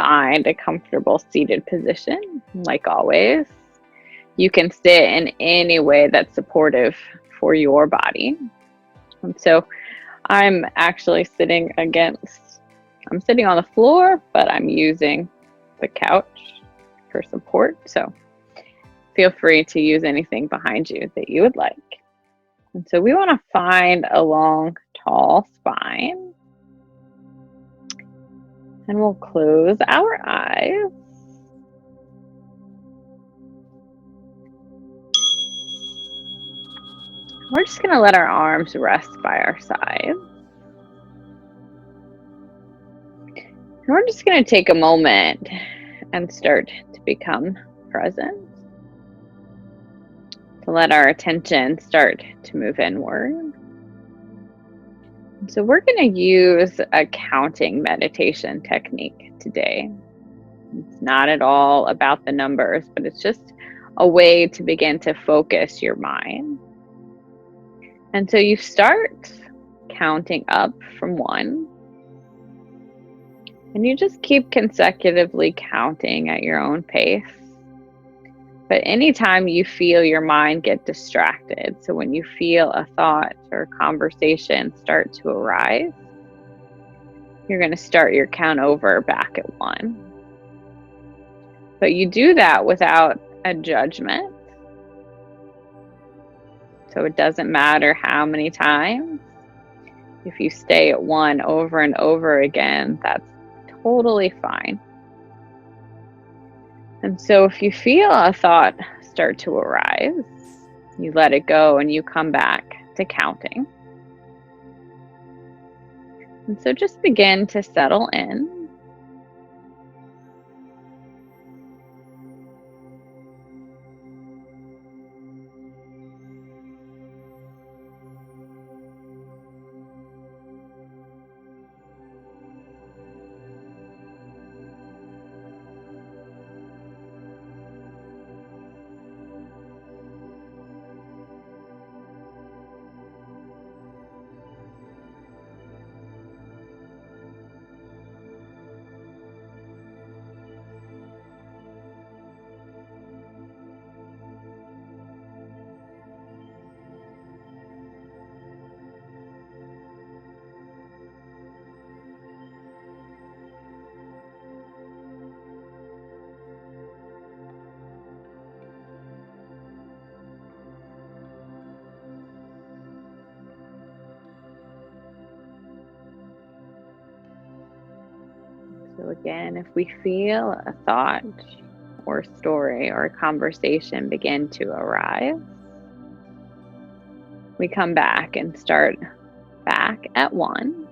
find a comfortable seated position, like always. You can sit in any way that's supportive for your body. And so I'm actually I'm sitting on the floor, but I'm using the couch for support. So feel free to use anything behind you that you would like. And so we want to find a long, tall spine. And we'll close our eyes. We're just going to let our arms rest by our sides. And we're just going to take a moment and start to become present. To let our attention start to move inward. So we're going to use a counting meditation technique today. It's not at all about the numbers, but it's just a way to begin to focus your mind. And so you start counting up from 1, and you just keep consecutively counting at your own pace. But anytime you feel your mind get distracted, so when you feel a thought or conversation start to arise, you're going to start your count over back at 1. But you do that without a judgment. So it doesn't matter how many times. If you stay at 1 over and over again, that's totally fine. And so if you feel a thought start to arise, you let it go and you come back to counting. And so just begin to settle in. So again, if we feel a thought or story or a conversation begin to arise, we come back and start back at 1,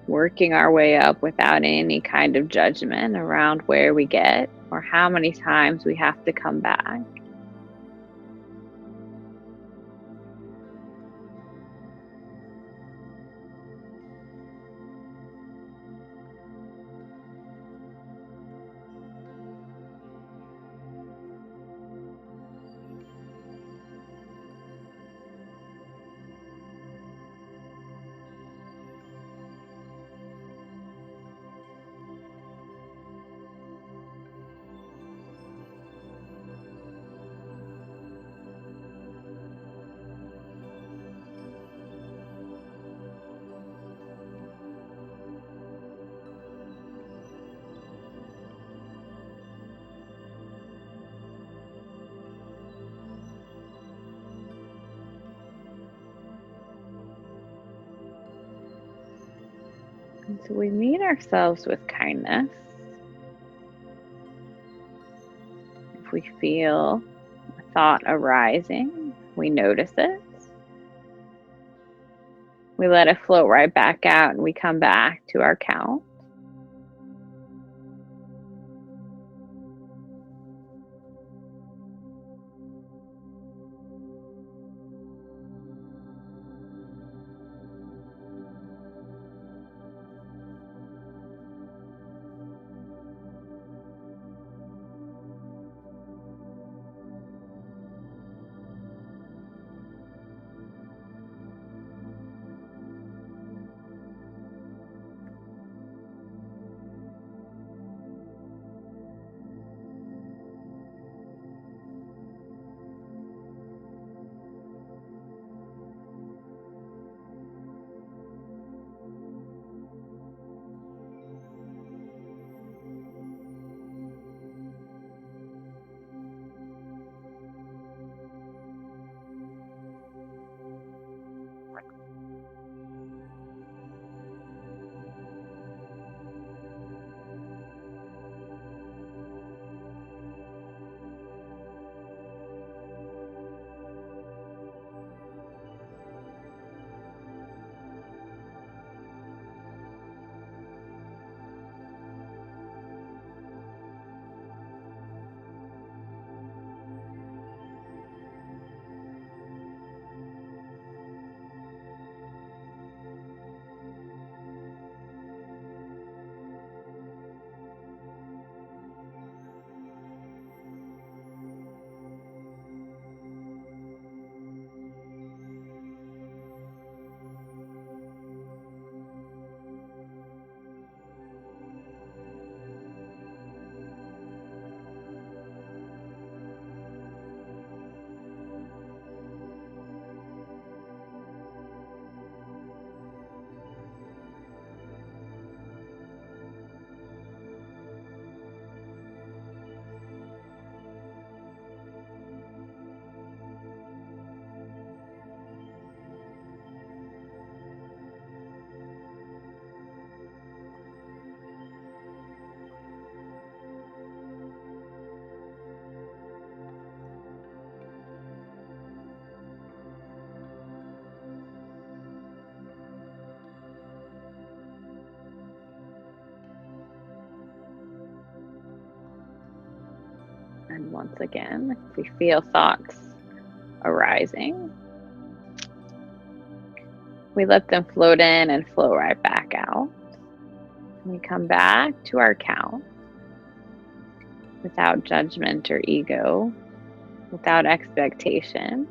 working our way up without any kind of judgment around where we get or how many times we have to come back. And so we meet ourselves with kindness. If we feel a thought arising, we notice it. We let it float right back out and we come back to our count. And once again, if we feel thoughts arising, we let them float in and flow right back out. We come back to our count without judgment or ego, without expectation.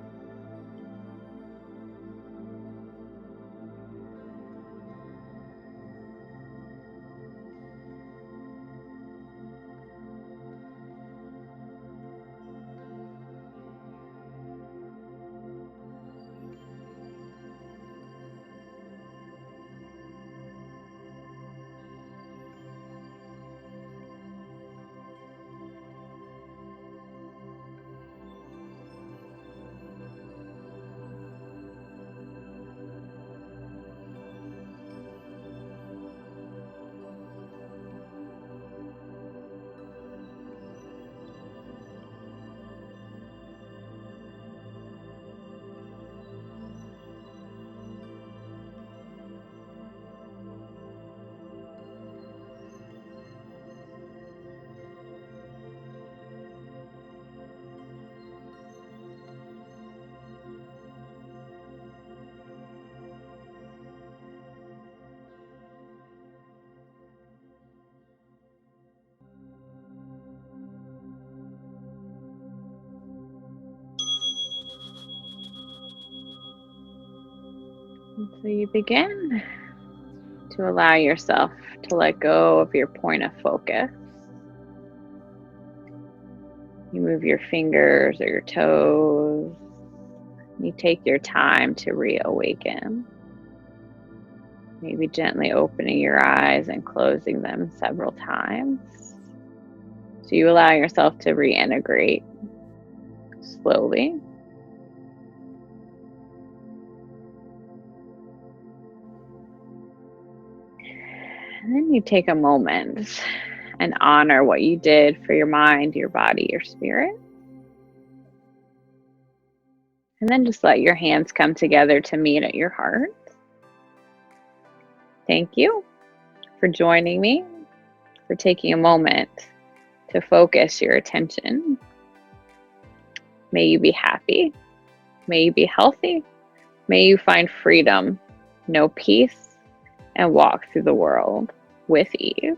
And so you begin to allow yourself to let go of your point of focus. You move your fingers or your toes. You take your time to reawaken. Maybe gently opening your eyes and closing them several times. So you allow yourself to reintegrate slowly. And then you take a moment and honor what you did for your mind, your body, your spirit. And then just let your hands come together to meet at your heart. Thank you for joining me, for taking a moment to focus your attention. May you be happy. May you be healthy. May you find freedom, know peace, and walk through the world with ease.